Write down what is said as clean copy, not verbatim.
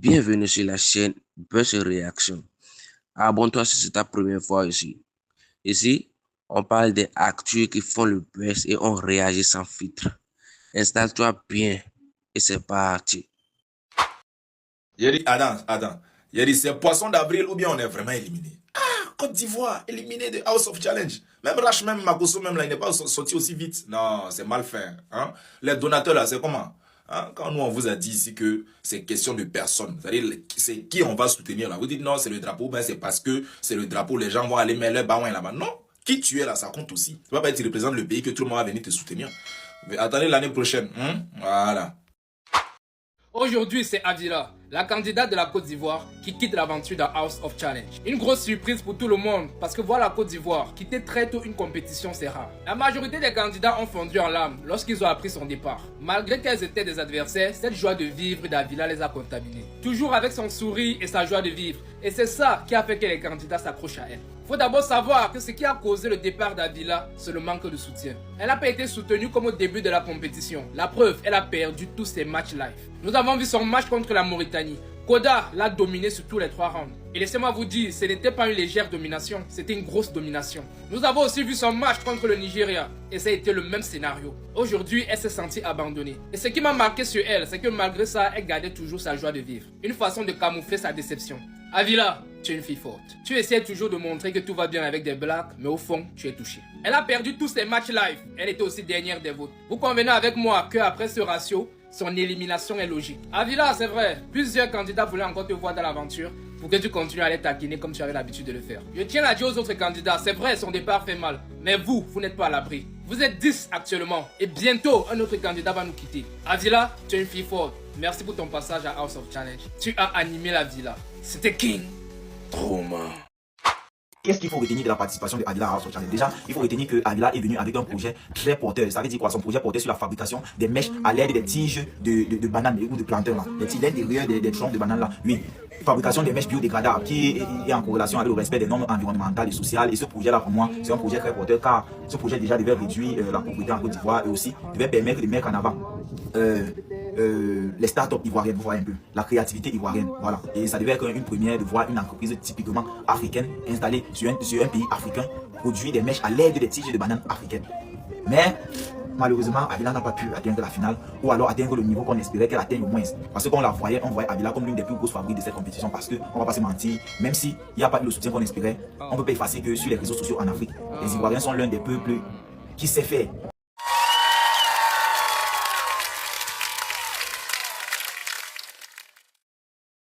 Bienvenue sur la chaîne Buzz Réaction. Abonne-toi si c'est ta première fois ici. Ici, on parle des actus qui font le buzz et on réagit sans filtre. Installe-toi bien et c'est parti. Il dit, attends. Il dit, c'est poisson d'avril ou bien on est vraiment éliminé? Ah, Côte d'Ivoire, éliminé de House of Challenge. Même Rach, même Makosso, même là, il n'est pas sorti aussi vite. Non, c'est mal fait. Hein? Les donateurs là, c'est comment? Hein? Quand nous, on vous a dit ici que c'est question de personne, c'est-à-dire c'est qui on va soutenir là. Vous dites non, c'est le drapeau, ben c'est parce que c'est le drapeau, les gens vont aller mettre leur baouin là-bas. Non, qui tu es là, ça compte aussi. Tu vas pas être représente le pays que tout le monde va venir te soutenir. Mais attendez l'année prochaine. Hein? Voilà. Aujourd'hui, c'est Adila, la candidate de la Côte d'Ivoire qui quitte l'aventure dans House of Challenge. Une grosse surprise pour tout le monde parce que voir la Côte d'Ivoire quitter très tôt une compétition, c'est rare. La majorité des candidats ont fondu en larmes lorsqu'ils ont appris son départ. Malgré qu'elles étaient des adversaires, cette joie de vivre d'Avila les a contaminés. Toujours avec son sourire et sa joie de vivre. Et c'est ça qui a fait que les candidats s'accrochent à elle. Faut d'abord savoir que ce qui a causé le départ d'Avila, c'est le manque de soutien. Elle n'a pas été soutenue comme au début de la compétition. La preuve, elle a perdu tous ses matchs live. Nous avons vu son match contre la Mauritanie. Koda l'a dominé sur tous les 3 rounds. Et laissez-moi vous dire, ce n'était pas une légère domination, c'était une grosse domination. Nous avons aussi vu son match contre le Nigeria. Et ça a été le même scénario. Aujourd'hui, elle s'est sentie abandonnée. Et ce qui m'a marqué sur elle, c'est que malgré ça, elle gardait toujours sa joie de vivre. Une façon de camoufler sa déception. Avila, tu es une fille forte. Tu essaies toujours de montrer que tout va bien avec des blagues, mais au fond, tu es touché. Elle a perdu tous ses matchs live. Elle était aussi dernière des votes. Vous convenez avec moi qu'après ce ratio, son élimination est logique. Avila, c'est vrai, plusieurs candidats voulaient encore te voir dans l'aventure pour que tu continues à les taquiner comme tu avais l'habitude de le faire. Je tiens à dire aux autres candidats, c'est vrai, son départ fait mal, mais vous n'êtes pas à l'abri. Vous êtes 10 actuellement et bientôt un autre candidat va nous quitter. Avila, tu es une fille forte. Merci pour ton passage à House of Challenge. Tu as animé la villa. C'était King Trauma. Qu'est-ce qu'il faut retenir de la participation de Avila à House of Challenge? Déjà, il faut retenir que Avila est venu avec un projet très porteur. Ça veut dire quoi? Son projet portait sur la fabrication des mèches à l'aide des tiges de bananes ou de plantains là. Les tiges l'intérieur des troncs de bananes là. Oui. Fabrication des mèches biodégradables qui est en corrélation avec le respect des normes environnementales et sociales. Et ce projet-là, pour moi, c'est un projet très porteur car ce projet déjà devait réduire la pauvreté en Côte d'Ivoire et aussi devait permettre de mettre en avant les startups ivoiriennes, vous voyez un peu, la créativité ivoirienne, voilà. Et ça devait être une première de voir une entreprise typiquement africaine installée sur un pays africain produire des mèches à l'aide des tiges de bananes africaines. Mais malheureusement, Avila n'a pas pu atteindre la finale ou alors atteindre le niveau qu'on espérait qu'elle atteigne au moins. Parce qu'on la voyait, on voyait Avila comme l'une des plus grosses favorites de cette compétition parce que, on va pas se mentir, même s'il n'y a pas eu le soutien qu'on espérait, on ne peut pas effacer que sur les réseaux sociaux en Afrique, les Ivoiriens sont l'un des peuples qui sait faire.